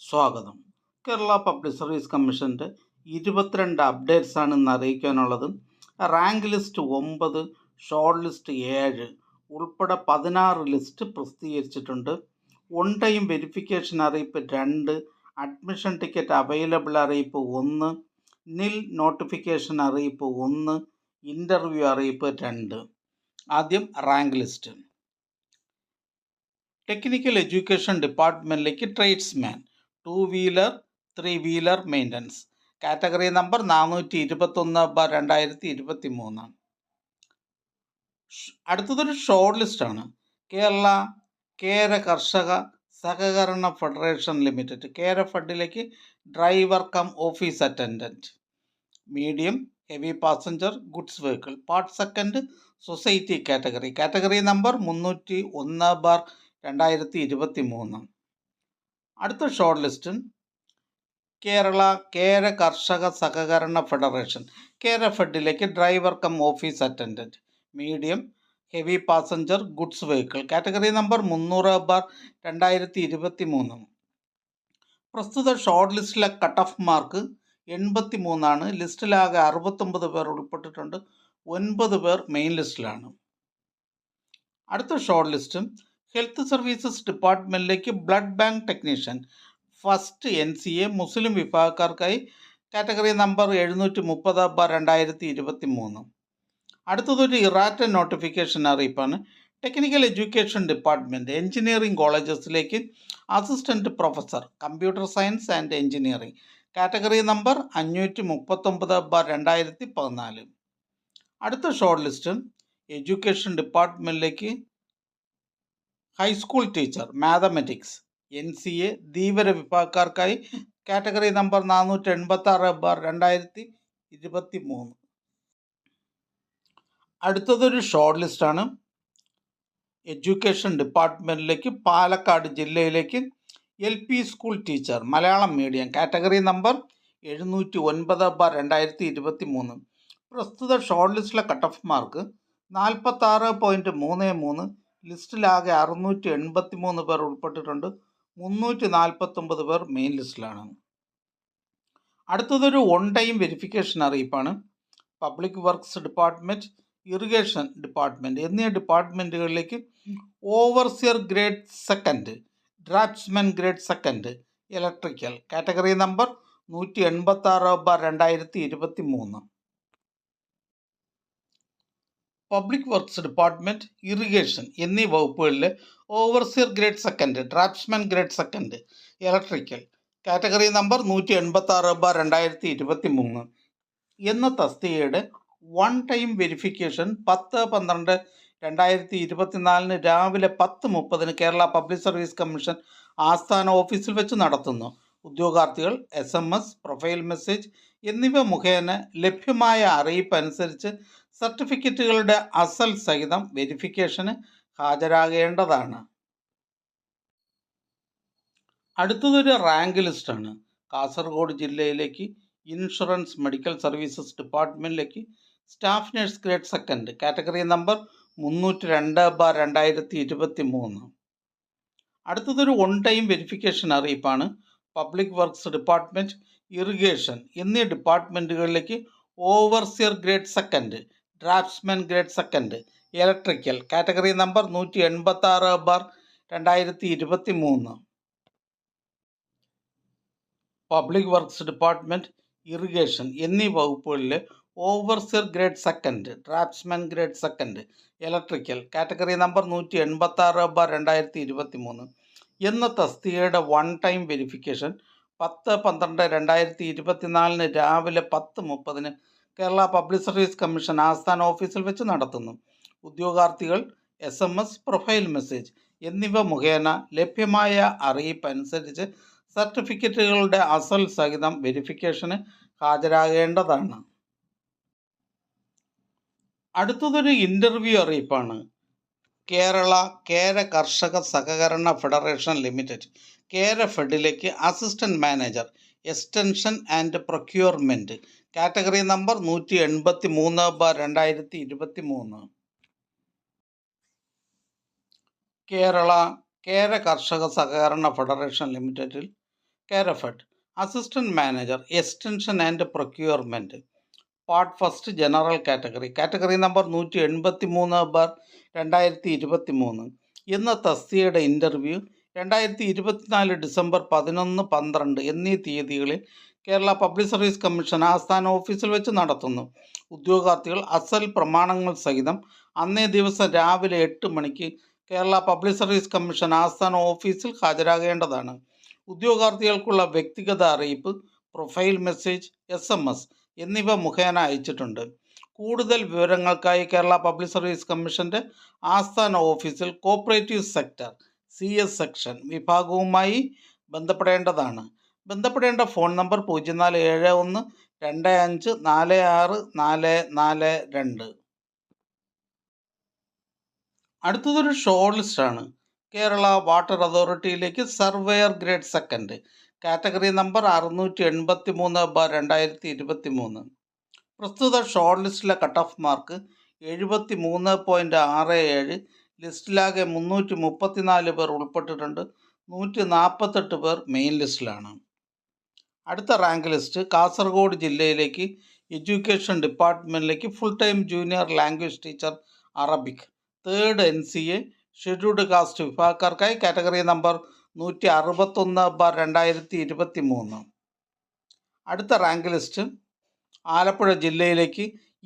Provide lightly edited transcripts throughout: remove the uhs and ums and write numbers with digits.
സ്വാഗതം. Kerala public service കമ്മീഷൻ്റെ 22 അപ്ഡേറ്റ്സാണ് ഇന്ന് അറിയിക്കാനുള്ളത്. റാങ്ക് ലിസ്റ്റ് 9, ഷോർട്ട് ലിസ്റ്റ് 7 ഉൾപ്പെടെ 16 ലിസ്റ്റ് പ്രസിദ്ധീകരിച്ചിട്ടുണ്ട്. ഓൺ ടൈം വെരിഫിക്കേഷൻ അറിയിപ്പ് 2, അഡ്മിഷൻ ടിക്കറ്റ് അവൈലബിൾ അറിയിപ്പ് 1, നിൽ നോട്ടിഫിക്കേഷൻ അറിയിപ്പ് 1, ഇൻ്റർവ്യൂ അറിയിപ്പ് 2. ആദ്യം റാങ്ക് ലിസ്റ്റ്. ടെക്നിക്കൽ എഡ്യൂക്കേഷൻ ഡിപ്പാർട്ട്മെൻറ്റിലേക്ക് tradesman, 2 wheeler 3 wheeler maintenance, category number 421/2023. അടുത്തതൊരു ഷോർട്ട് ലിസ്റ്റാണ്. കേര കർഷക സഹകരണ ഫെഡറേഷൻ ലിമിറ്റഡ്, കേര ഫെഡിലേക്ക് driver cum office attendant, medium heavy passenger goods vehicle, part second society category number 301/2023. അടുത്ത ഷോർട്ട് ലിസ്റ്റ് കേര കർഷക സഹകരണ ഫെഡറേഷൻ, കേര ഫെഡിലേക്ക് driver cum office attendant, medium heavy passenger goods vehicle, category number 300/2023. പ്രസ്തുത ഷോർട്ട് ലിസ്റ്റിലെ കട്ട് ഓഫ് മാർക്ക് 83 ലിസ്റ്റിലാകെ 69 പേർ ഉൾപ്പെട്ടിട്ടുണ്ട്. 9 പേർ മെയിൻ ലിസ്റ്റിലാണ്. അടുത്ത ഷോർട്ട് ലിസ്റ്റ് ഹെൽത്ത് സർവീസസ് ഡിപ്പാർട്ട്മെൻറ്റിലേക്ക് blood bank technician, first NCA Muslim വിഭാഗക്കാർക്കായി, കാറ്റഗറി നമ്പർ 730/2023. അടുത്തതൊരു ഇറാറ്റ നോട്ടിഫിക്കേഷൻ അറിയിപ്പാണ്. ടെക്നിക്കൽ എഡ്യൂക്കേഷൻ ഡിപ്പാർട്ട്മെൻറ്റ് എഞ്ചിനീയറിംഗ് കോളേജസിലേക്ക് assistant professor computer science and engineering, category number 539/2014. അടുത്ത ഷോർട്ട് ലിസ്റ്റ് എഡ്യൂക്കേഷൻ ഡിപ്പാർട്ട്മെൻറ്റിലേക്ക് high school teacher mathematics NCA Dheevara വിഭാഗക്കാർക്കായി, category number 486/2023. അടുത്തതൊരു short ലിസ്റ്റാണ്. Education ഡിപ്പാർട്ട്മെൻറ്റിലേക്ക് പാലക്കാട് ജില്ലയിലേക്ക് LP school teacher Malayalam medium, category number 709/2023. പ്രസ്തുത ഷോർട്ട് ലിസ്റ്റിലെ കട്ട് ഓഫ് മാർക്ക് 46.33, ലിസ്റ്റിലാകെ 683 പേർ ഉൾപ്പെട്ടിട്ടുണ്ട്. 349 പേർ മെയിൻ ലിസ്റ്റിലാണ്. അടുത്തതൊരു ഓൺ ടൈം വെരിഫിക്കേഷൻ അറിയിപ്പാണ്. Public works department, irrigation department എന്നീ ഡിപ്പാർട്ട്മെൻറ്റുകളിലേക്ക് overseer grade second, draftsman grade second, electrical, category number 186/2023. Public works department, irrigation എന്നീ വകുപ്പുകളിലെ overseer grade second, draftsman grade second, electrical, category number 186/2023 എന്ന തസ്തികയുടെ one time verification 10/12/2024 രാവിലെ 10:30 Kerala public service commission ആസ്ഥാന ഓഫീസിൽ വെച്ച് നടത്തുന്നു. ഉദ്യോഗാർത്ഥികൾ SMS, പ്രൊഫൈൽ മെസ്സേജ് എന്നിവ മുഖേന ലഭ്യമായ അറിയിപ്പ് അനുസരിച്ച് സർട്ടിഫിക്കറ്റുകളുടെ അസൽ സഹിതം വെരിഫിക്കേഷന് ഹാജരാകേണ്ടതാണ്. അടുത്തതൊരു റാങ്ക് ലിസ്റ്റാണ്. കാസർഗോഡ് ജില്ലയിലേക്ക് ഇൻഷുറൻസ് മെഡിക്കൽ സർവീസസ് ഡിപ്പാർട്ട്മെൻറ്റിലേക്ക് staff nurse grade second, category number 302/2023. അടുത്തതൊരു ഓൺ ടൈം വെരിഫിക്കേഷൻ അറിയിപ്പാണ്. പബ്ലിക് വർക്ക്സ് ഡിപ്പാർട്ട്മെൻറ്റ്, ഇറിഗേഷൻ എന്നീ ഡിപ്പാർട്ട്മെൻറ്റുകളിലേക്ക് overseer grade second, draftsman grade second, electrical, category number 186/2023. Public works department, irrigation എന്നീ വകുപ്പുകളിലെ overseer grade second, draftsman grade second, electrical, category number 186/2023 എന്ന തസ്തികയുടെ one time verification 10/12/2024 രാവിലെ 10:30 Kerala public service commission ആസ്ഥാന ഓഫീസിൽ വെച്ച് നടത്തുന്നു. ഉദ്യോഗാർത്ഥികൾ SMS, പ്രൊഫൈൽ മെസ്സേജ് എന്നിവ മുഖേന ലഭ്യമായ അറിയിപ്പ് അനുസരിച്ച് സർട്ടിഫിക്കറ്റുകളുടെ അസൽ സഹിതം വെരിഫിക്കേഷന് ഹാജരാകേണ്ടതാണ്. അടുത്തതൊരു ഇൻ്റർവ്യൂ അറിയിപ്പാണ്. കേര കർഷക സഹകരണ ഫെഡറേഷൻ ലിമിറ്റഡ്, കേര ഫെഡിലേക്ക് assistant manager extension and procurement, category number 183/2023. കേര കർഷക സഹകരണ ഫെഡറേഷൻ ലിമിറ്റഡിൽ Kerafed. Assistant manager extension and procurement, part first, general category, category number 183/2023 എന്ന തസ്തികയുടെ ഇൻ്റർവ്യൂ 2024 ഡിസംബർ 11, 12 എന്നീ തീയതികളിൽ കേരള പബ്ലിക് സർവീസ് കമ്മീഷൻ ആസ്ഥാന ഓഫീസിൽ വെച്ച് നടത്തുന്നു. ഉദ്യോഗാർത്ഥികൾ അസൽ പ്രമാണങ്ങൾ സഹിതം അന്നേ ദിവസം രാവിലെ 8 മണിക്ക് കേരള പബ്ലിക് സർവീസ് കമ്മീഷൻ ആസ്ഥാന ഓഫീസിൽ ഹാജരാകേണ്ടതാണ്. ഉദ്യോഗാർത്ഥികൾക്കുള്ള വ്യക്തിഗത അറിയിപ്പ്, പ്രൊഫൈൽ മെസ്സേജ്, SMS എന്നിവ മുഖേന അയച്ചിട്ടുണ്ട്. കൂടുതൽ വിവരങ്ങൾക്കായി കേരള പബ്ലിക് സർവീസ് കമ്മീഷൻ്റെ ആസ്ഥാന ഓഫീസിൽ കോപ്പറേറ്റീവ് സെക്ടർ CS സെക്ഷൻ വിഭാഗവുമായി ബന്ധപ്പെടേണ്ടതാണ്. ബന്ധപ്പെടേണ്ട ഫോൺ നമ്പർ 047125464442. അടുത്തതൊരു ഷോർട്ട് ലിസ്റ്റാണ്. കേരള വാട്ടർ അതോറിറ്റിയിലേക്ക് surveyor grade second, category number 683/2023. പ്രസ്തുത ഷോർട്ട് ലിസ്റ്റിലെ കട്ട് ഓഫ് മാർക്ക് 73.67. ലിസ്റ്റിലാകെ 334 പേർ ഉൾപ്പെട്ടിട്ടുണ്ട്. 148 പേർ മെയിൻ ലിസ്റ്റിലാണ്. അടുത്ത റാങ്ക് ലിസ്റ്റ് കാസർഗോഡ് ജില്ലയിലേക്ക് എഡ്യൂക്കേഷൻ ഡിപ്പാർട്ട്മെൻറ്റിലേക്ക് full time junior language teacher Arabic, 3rd NCA scheduled caste വിഭാഗക്കാർക്കായി കാറ്റഗറി നമ്പർ 161/2023. അടുത്ത റാങ്ക് ലിസ്റ്റ് ആലപ്പുഴ ജില്ലയിലേക്ക്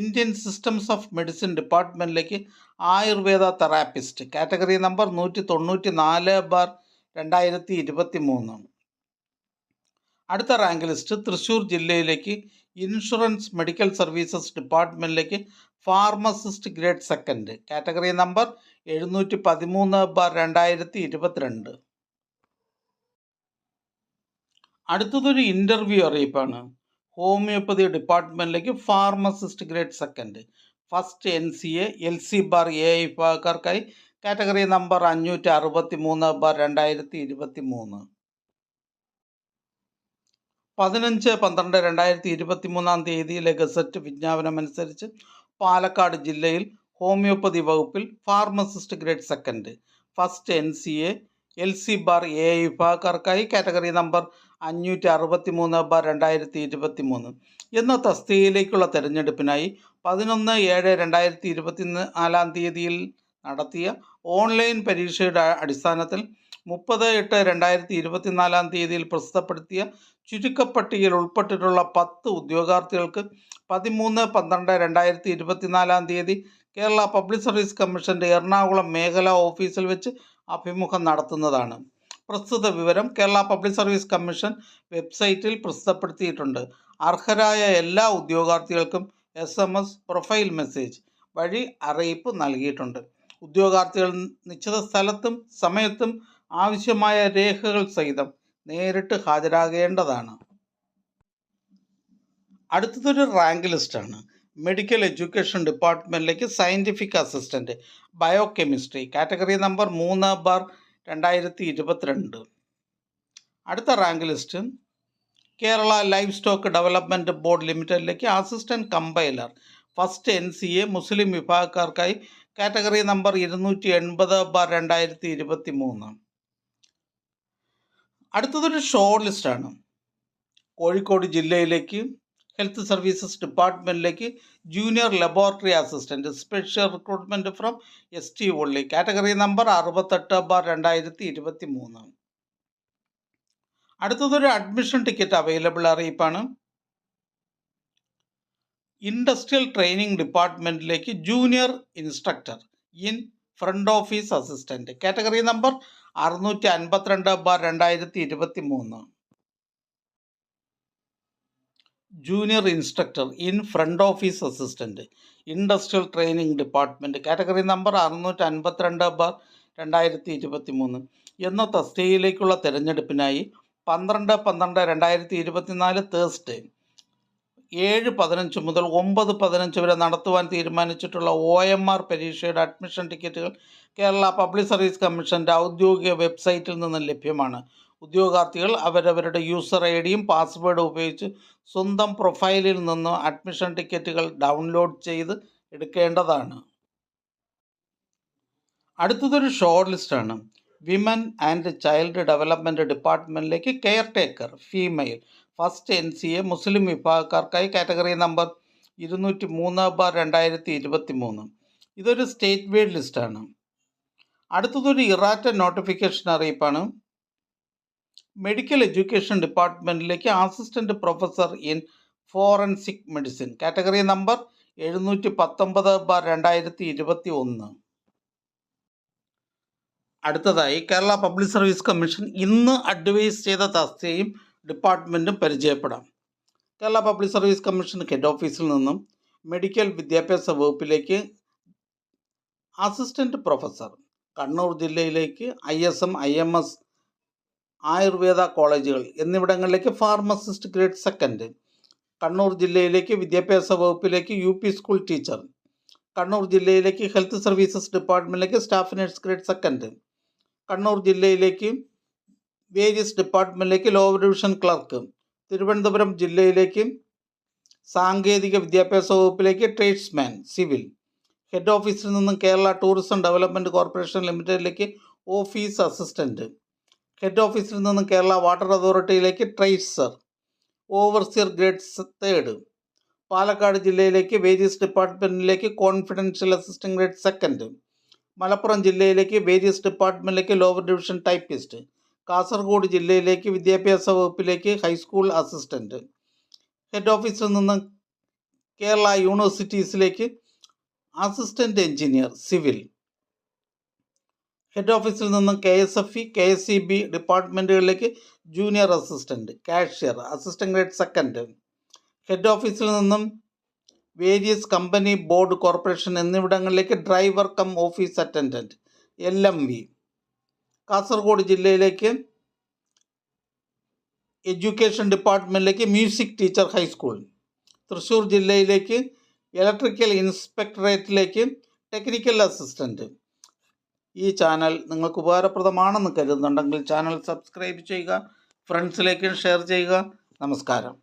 ഇന്ത്യൻ സിസ്റ്റംസ് ഓഫ് മെഡിസിൻ ഡിപ്പാർട്ട്മെൻറ്റിലേക്ക് ആയുർവേദ തെറാപ്പിസ്റ്റ്, കാറ്റഗറി നമ്പർ 194/2023. അടുത്ത റാങ്ക് ലിസ്റ്റ് തൃശ്ശൂർ ജില്ലയിലേക്ക് ഇൻഷുറൻസ് മെഡിക്കൽ സർവീസസ് ഡിപ്പാർട്ട്മെൻറ്റിലേക്ക് pharmacist grade second, category number 713/2022. അടുത്തതൊരു interview അറിയിപ്പാണ്. Homoeopathy ഡിപ്പാർട്ട്മെൻറ്റിലേക്ക് pharmacist grade second, first NCA LC bar AI വിഭാഗക്കാർക്കായി കാറ്റഗറി നമ്പർ 563/2023. 15/12/2023 ഗസറ്റ് വിജ്ഞാപനമനുസരിച്ച് പാലക്കാട് ജില്ലയിൽ ഹോമിയോപ്പതി വകുപ്പിൽ pharmacist grade second, first NCA LC bar AI വിഭാഗക്കാർക്കായി category number 563/2023 എന്ന തസ്തികയിലേക്കുള്ള തെരഞ്ഞെടുപ്പിനായി 11/7/2024 നടത്തിയ ഓൺലൈൻ പരീക്ഷയുടെ അടിസ്ഥാനത്തിൽ 30/8/2024 പ്രസിദ്ധപ്പെടുത്തിയ ചുരുക്കപ്പട്ടികയിൽ ഉൾപ്പെട്ടിട്ടുള്ള 10 ഉദ്യോഗാർത്ഥികൾക്ക് 13/12/2024 കേരള പബ്ലിക് സർവീസ് കമ്മീഷൻ്റെ എറണാകുളം മേഖലാ ഓഫീസിൽ വെച്ച് അഭിമുഖം നടത്തുന്നതാണ്. പ്രസ്തുത വിവരം കേരള പബ്ലിക് സർവീസ് കമ്മീഷൻ വെബ്സൈറ്റിൽ പ്രസിദ്ധപ്പെടുത്തിയിട്ടുണ്ട്. അർഹരായ എല്ലാ ഉദ്യോഗാർത്ഥികൾക്കും SMS, പ്രൊഫൈൽ മെസ്സേജ് വഴി അറിയിപ്പ് നൽകിയിട്ടുണ്ട്. ഉദ്യോഗാർത്ഥികൾ നിശ്ചിത സ്ഥലത്തും സമയത്തും ആവശ്യമായ രേഖകൾ സഹിതം നേരിട്ട് ഹാജരാകേണ്ടതാണ്. അടുത്തതൊരു റാങ്ക് ലിസ്റ്റാണ്. മെഡിക്കൽ എഡ്യൂക്കേഷൻ ഡിപ്പാർട്ട്മെൻറ്റിലേക്ക് scientific assistant biochemistry, category number 3/2022. അടുത്ത rank list Kerala livestock development board ലിമിറ്റഡിലേക്ക് assistant compiler, first NCA Muslim വിഭാഗക്കാർക്കായി കാറ്റഗറി നമ്പർ 280/2023. അടുത്തതൊരു ഷോർട്ട് ലിസ്റ്റാണ്. കോഴിക്കോട് ജില്ലയിലേക്ക് ഹെൽത്ത് സർവീസസ് ഡിപ്പാർട്ട്മെൻറ്റിലേക്ക് junior laboratory assistant special recruitment from ST only, category number 68/2023. അടുത്തതൊരു admission ticket available അറിയിപ്പാണ്. Industrial training ഡിപ്പാർട്ട്മെൻറ്റിലേക്ക് junior instructor in front office assistant, category number 652/2023. Junior instructor in front office assistant industrial training department, category number 652/2023 എന്ന തസ്തികയിലേക്കുള്ള തിരഞ്ഞെടുപ്പിനായി 12/12/2024 Thursday 7:15 മുതൽ 9:15 വരെ നടത്തുവാൻ തീരുമാനിച്ചിട്ടുള്ള OMR പരീക്ഷയുടെ admission ടിക്കറ്റുകൾ Kerala public service കമ്മീഷൻ്റെ ഔദ്യോഗിക വെബ്സൈറ്റിൽ നിന്ന് ലഭ്യമാണ്. ഉദ്യോഗാർത്ഥികൾ അവരവരുടെ യൂസർ IDയും പാസ്വേഡും ഉപയോഗിച്ച് സ്വന്തം പ്രൊഫൈലിൽ നിന്ന് അഡ്മിഷൻ ടിക്കറ്റുകൾ ഡൗൺലോഡ് ചെയ്ത് എടുക്കേണ്ടതാണ്. അടുത്തതൊരു ഷോർട്ട് ലിസ്റ്റാണ്. വിമൻ ആൻഡ് ചൈൽഡ് ഡെവലപ്മെൻറ്റ് ഡിപ്പാർട്ട്മെൻറ്റിലേക്ക് care taker female first NCA Muslim വിഭാഗക്കാർക്കായി കാറ്റഗറി നമ്പർ 203/2023. ഇതൊരു സ്റ്റേറ്റ് വൈഡ് ലിസ്റ്റാണ്. അടുത്തതൊരു ഇറാറ്റ നോട്ടിഫിക്കേഷൻ അറിയിപ്പാണ്. മെഡിക്കൽ എഡ്യൂക്കേഷൻ ഡിപ്പാർട്ട്മെൻറ്റിലേക്ക് assistant professor in forensic medicine category number 719/2021. അടുത്തതായി കേരള പബ്ലിക് സർവീസ് കമ്മീഷൻ ഇന്ന് അഡ്വൈസ് ചെയ്ത തസ്തികയും ഡിപ്പാർട്ട്മെൻറ്റും പരിചയപ്പെടാം. Kerala public service commission head ഓഫീസിൽ നിന്നും മെഡിക്കൽ വിദ്യാഭ്യാസ വകുപ്പിലേക്ക് അസിസ്റ്റൻറ്റ് പ്രൊഫസർ, കണ്ണൂർ ജില്ലയിലേക്ക് ISM IMS ആയുർവേദ കോളേജുകൾ എന്നിവിടങ്ങളിലേക്ക് ഫാർമസിസ്റ്റ് ഗ്രേഡ് സെക്കൻഡ്, കണ്ണൂർ ജില്ലയിലേക്ക് വിദ്യാഭ്യാസ വകുപ്പിലേക്ക് UP സ്കൂൾ ടീച്ചർ, കണ്ണൂർ ജില്ലയിലേക്ക് ഹെൽത്ത് സർവീസസ് ഡിപ്പാർട്ട്മെൻറ്റിലേക്ക് staff nurse grade second, Kannur ജില്ലയിലേക്ക് വേരിയസ് ഡിപ്പാർട്ട്മെൻറ്റിലേക്ക് ലോവർ ഡിവിഷൻ ക്ലർക്ക്, തിരുവനന്തപുരം ജില്ലയിലേക്ക് സാങ്കേതിക വിദ്യാഭ്യാസ വകുപ്പിലേക്ക് ട്രേഡ്സ്മാൻ സിവിൽ, ഹെഡ് ഓഫീസിൽ നിന്നും കേരള ടൂറിസം ഡെവലപ്മെൻറ്റ് കോർപ്പറേഷൻ ലിമിറ്റഡിലേക്ക് ഓഫീസ് അസിസ്റ്റൻറ്റ്, ഹെഡ് ഓഫീസിൽ നിന്നും കേരള വാട്ടർ അതോറിറ്റിയിലേക്ക് tracer, overseer grade third, Palakkad ജില്ലയിലേക്ക് വേരിയസ് ഡിപ്പാർട്ട്മെൻറ്റിലേക്ക് confidential assistant grade second, Malappuram ജില്ലയിലേക്ക് വേരിയസ് ഡിപ്പാർട്ട്മെൻറ്റിലേക്ക് ലോവർ ഡിവിഷൻ ടൈപ്പിസ്റ്റ്, കാസർഗോഡ് ജില്ലയിലേക്ക് വിദ്യാഭ്യാസ വകുപ്പിലേക്ക് ഹൈസ്കൂൾ അസിസ്റ്റൻറ്റ്, ഹെഡ് ഓഫീസിൽ നിന്ന് കേരള യൂണിവേഴ്സിറ്റീസിലേക്ക് അസിസ്റ്റൻറ്റ് എഞ്ചിനീയർ സിവിൽ, ഹെഡ് ഓഫീസിൽ നിന്നും KSFE KSEB ഡിപ്പാർട്ട്മെൻറ്റുകളിലേക്ക് junior assistant, cashier, assistant grade second, head ഓഫീസിൽ നിന്നും വേരിയസ് കമ്പനി ബോർഡ് കോർപ്പറേഷൻ എന്നിവിടങ്ങളിലേക്ക് driver cum office attendant LMV, കാസർഗോഡ് ജില്ലയിലേക്ക് എഡ്യൂക്കേഷൻ ഡിപ്പാർട്ട്മെൻറ്റിലേക്ക് മ്യൂസിക് ടീച്ചർ ഹൈസ്കൂൾ, തൃശ്ശൂർ ജില്ലയിലേക്ക് ഇലക്ട്രിക്കൽ ഇൻസ്പെക്ടറേറ്റിലേക്ക് ടെക്നിക്കൽ അസിസ്റ്റൻറ്റ്. ഈ ചാനൽ നിങ്ങൾക്ക് ഉപകാരപ്രദമാണെന്ന് കരുതുന്നുണ്ടെങ്കിൽ ചാനൽ സബ്സ്ക്രൈബ് ചെയ്യുക, ഫ്രണ്ട്സിലേക്ക് ഷെയർ ചെയ്യുക. നമസ്കാരം.